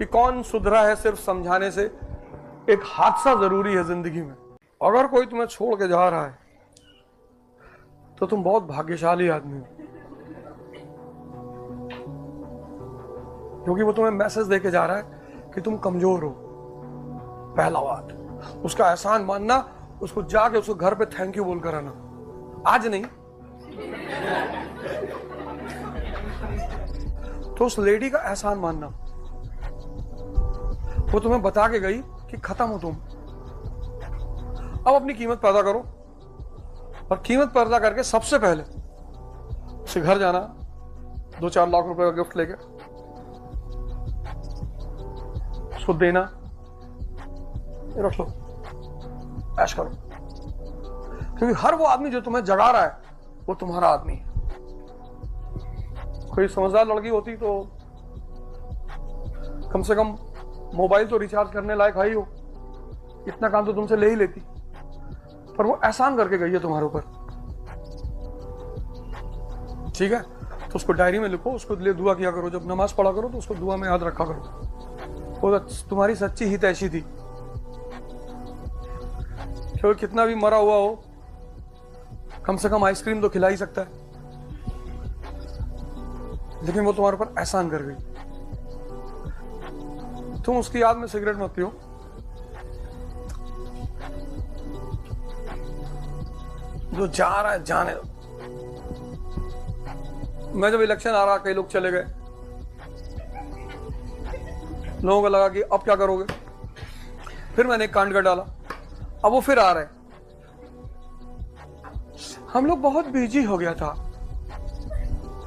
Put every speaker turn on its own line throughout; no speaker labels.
कि कौन सुधरा है सिर्फ समझाने से। एक हादसा जरूरी है जिंदगी में। अगर कोई तुम्हें छोड़ के जा रहा है तो तुम बहुत भाग्यशाली आदमी हो, क्योंकि वो तुम्हें मैसेज देके जा रहा है कि तुम कमजोर हो। पहला बात, उसका एहसान मानना, उसको जाके उसको घर पे थैंक यू बोलकर आना। आज नहीं तो उस लेडी का एहसान मानना, वो तुम्हें बता के गई कि खत्म हो तुम। अब अपनी कीमत पैदा करो, और कीमत पैदा करके सबसे पहले उसे घर जाना, 2-4 लाख रुपए का गिफ्ट लेके उसको देना, ये रख लो, ऐश करो। क्योंकि हर वो आदमी जो तुम्हें जगा रहा है वो तुम्हारा आदमी है। कोई समझदार लड़की होती तो कम से कम मोबाइल तो रिचार्ज करने लायक है ही हो, इतना काम तो तुमसे ले ही लेती। पर वो एहसान करके गई है तुम्हारे ऊपर, ठीक है? तो उसको डायरी में लिखो, उसको लिए दुआ किया करो। जब नमाज पढ़ा करो तो उसको दुआ में याद रखा करो। वो तुम्हारी सच्ची हितैषी थी। क्योंकि कितना भी मरा हुआ हो, कम से कम आइसक्रीम तो खिला ही सकता है। लेकिन वो तुम्हारे ऊपर एहसान कर गई। तुम उसकी याद में सिगरेट मत पियो। जो जा रहा है जाने दो। मैं जब इलेक्शन आ रहा, कई लोग चले गए, लोगों को लगा कि अब क्या करोगे। फिर मैंने एक कांड कर डाला, अब वो फिर आ रहे। हम लोग बहुत बिजी हो गया था।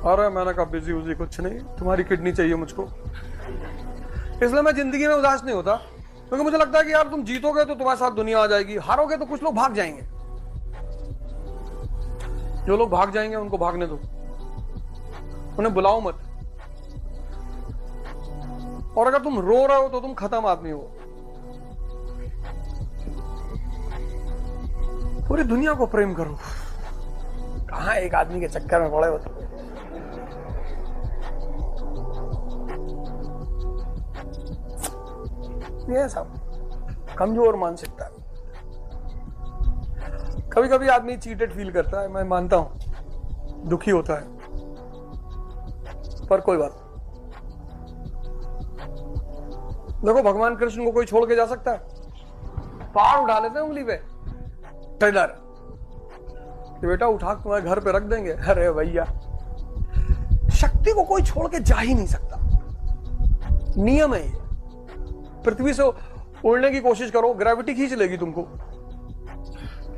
अरे मैंने कहा बिजी उजी कुछ नहीं, तुम्हारी किडनी चाहिए मुझको। इसलिए मैं जिंदगी में उदास नहीं होता, क्योंकि मुझे लगता है कि यार तुम जीतोगे तो तुम्हारे साथ दुनिया आ जाएगी, हारोगे तो कुछ लोग भाग जाएंगे। जो लोग भाग जाएंगे उनको भागने दो, उन्हें बुलाओ मत। और अगर तुम रो रहे हो तो तुम खत्म आदमी हो। पूरी दुनिया को प्रेम करो। कहां एक आदमी के चक्कर में पड़े हो। ये सब कमजोर मानसिकता है। कभी कभी आदमी चीटेड फील करता है, मैं मानता हूं, दुखी होता है, पर कोई बात। देखो, भगवान कृष्ण को कोई छोड़ के जा सकता है? पार उठा लेते हैं उंगली पे, ट्रेलर कि बेटा उठा के तुम्हारे घर पे रख देंगे। अरे भैया, शक्ति को कोई छोड़ के जा ही नहीं सकता, नियम है ये। पृथ्वी से उड़ने की कोशिश करो, ग्रेविटी खींच लेगी तुमको,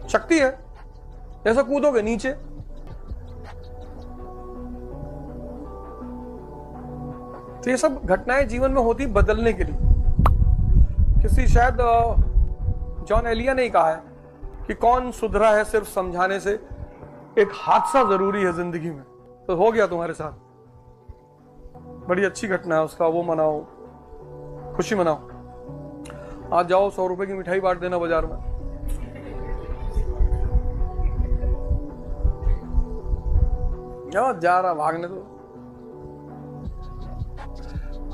शक्ति है। ऐसा कूदोगे नीचे। तो ये सब घटनाएं जीवन में होती बदलने के लिए। किसी शायद जॉन एलिया ने कहा है कि कौन सुधरा है सिर्फ समझाने से। एक हादसा जरूरी है जिंदगी में। तो हो गया तुम्हारे साथ, बड़ी अच्छी घटना है उसका, वो मनाओ, खुशी मनाओ। आज जाओ 100 रुपए की मिठाई बांट देना बाजार में। जा रहा भागने तो।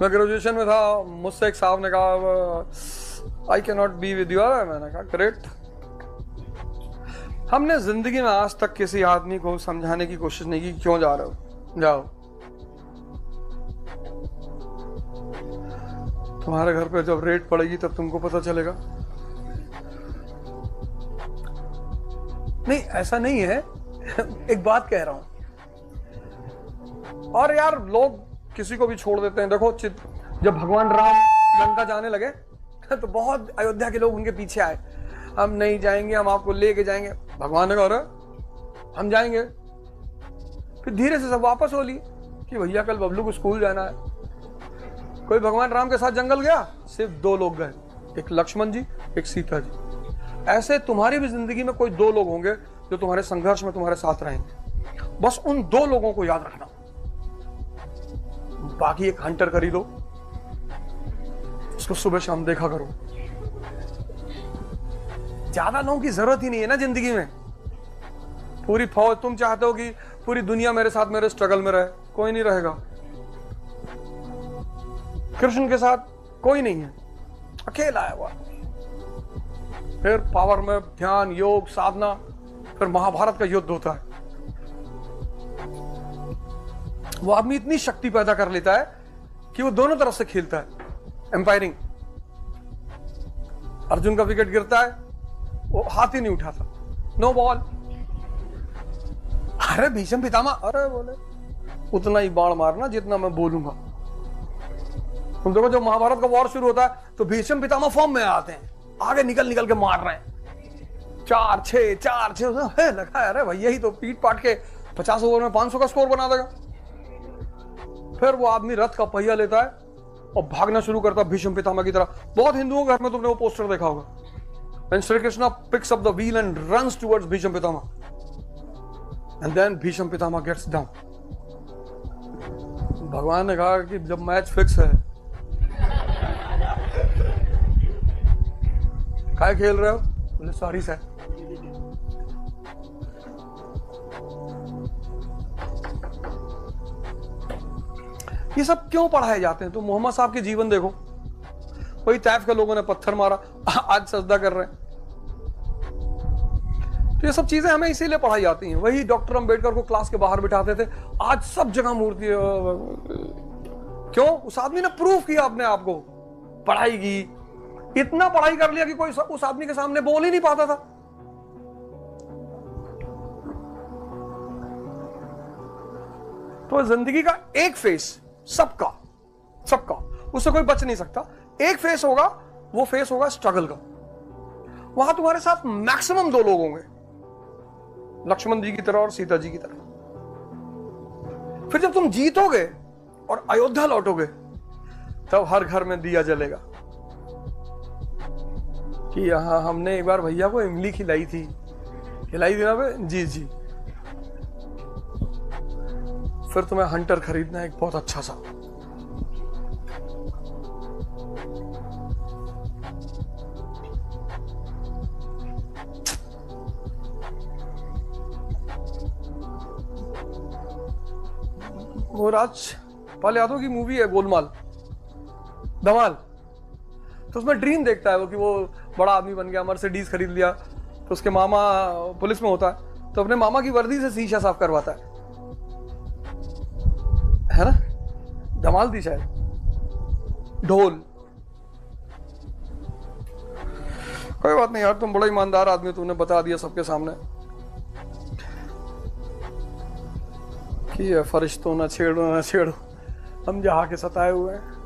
मैं ग्रेजुएशन में था, मुझसे एक साहब ने कहा I can not be with you. मैंने कहा ग्रेट। हमने जिंदगी में आज तक किसी आदमी को समझाने की कोशिश नहीं की क्यों जा रहे हो, जाओ। तुम्हारे घर पे जब रेड पड़ेगी तब तुमको पता चलेगा। नहीं, ऐसा नहीं है। एक बात कह रहा हूं। और यार, लोग किसी को भी छोड़ देते हैं। देखो, जब भगवान राम लंका जाने लगे तो बहुत अयोध्या के लोग उनके पीछे आए, हम नहीं जाएंगे, हम आपको लेके जाएंगे। भगवान ने कहा हम जाएंगे। फिर धीरे से सब वापस हो लिए कि भैया कल बबलू को स्कूल जाना है। कोई भगवान राम के साथ जंगल गया, सिर्फ 2 लोग गए, एक लक्ष्मण जी, एक सीता जी। ऐसे तुम्हारी भी जिंदगी में कोई 2 लोग होंगे जो तुम्हारे संघर्ष में तुम्हारे साथ रहेंगे। बस उन 2 लोगों को याद रखना। बाकी एक हंटर खरीदो, उसको सुबह शाम देखा करो। ज्यादा लोगों की जरूरत ही नहीं है ना जिंदगी में। पूरी फौज, तुम चाहते हो कि पूरी दुनिया मेरे साथ मेरे स्ट्रगल में रहे, कोई नहीं रहेगा। कृष्ण के साथ कोई नहीं है, अकेला है वो आदमी। फिर पावर में ध्यान, योग, साधना, फिर महाभारत का युद्ध होता है। वो आदमी इतनी शक्ति पैदा कर लेता है कि वो दोनों तरफ से खेलता है, एम्पायरिंग। अर्जुन का विकेट गिरता है, वो हाथ ही नहीं उठाता, नो बॉल। अरे भीष्म पितामह, अरे बोले उतना ही बाण मारना जितना मैं बोलूंगा। तुम देखो जब महाभारत का वॉर शुरू होता है तो भीष्म पितामह फॉर्म में आते हैं, आगे निकल निकल के मार रहे हैं, 4-6 4-6 लगा। अरे भैया ही तो पीट पाट के 50 ओवर में 500 का स्कोर बना देगा। फिर वो आदमी रथ का पहिया लेता है और भागना शुरू करता है भीष्म पितामह की तरह। बहुत हिंदुओं के घर में तुमने वो पोस्टर देखा होगा, when Sri Krishna picks up the wheel and runs towards Bhisham Pitama, and then Bhisham Pitama gets down. भगवान ने कहा कि जब मैच फिक्स है, काय खेल रहे हो? बोले सॉरी सर। ये सब क्यों पढ़ाए जाते हैं? तो मोहम्मद साहब के जीवन देखो, वही तैफ के लोगों ने पत्थर मारा, आज सजदा कर रहे हैं। तो ये सब चीजें हमें इसीलिए पढ़ाई जाती हैं। वही डॉक्टर अंबेडकर को क्लास के बाहर बिठाते थे, आज सब जगह मूर्ति। क्यों? उस आदमी ने प्रूफ किया अपने आप को, पढ़ाई की, इतना पढ़ाई कर लिया कि कोई उस आदमी के सामने बोल ही नहीं पाता था। तो जिंदगी का एक फेस, सबका सबका, उससे कोई बच नहीं सकता। एक फेस होगा, वो फेस होगा स्ट्रगल का। वहां तुम्हारे साथ मैक्सिमम 2 लोग होंगे, लक्ष्मण जी की तरह और सीता जी की तरह। फिर जब तुम जीतोगे और अयोध्या लौटोगे, तब हर घर में दिया जलेगा कि यहां हमने एक बार भैया को इमली खिलाई थी ना बे? जी जी। फिर तुम्हें हंटर खरीदना है एक बहुत अच्छा सा। वो राजपाल यादव की मूवी है गोलमाल, धमाल। तो उसमें ड्रीम देखता है वो कि वो बड़ा आदमी बन गया, मर्सिडीज खरीद लिया। तो उसके मामा पुलिस में होता है, तो अपने मामा की वर्दी से शीशा साफ करवाता है ना? धमाल थी शायद, ढोल। कोई बात नहीं यार, तुम बड़ा ईमानदार आदमी, तुमने बता दिया सबके सामने कि फरिश्तों ना छेड़ो ना छेड़ो, हम जहाँ के सताए हुए हैं।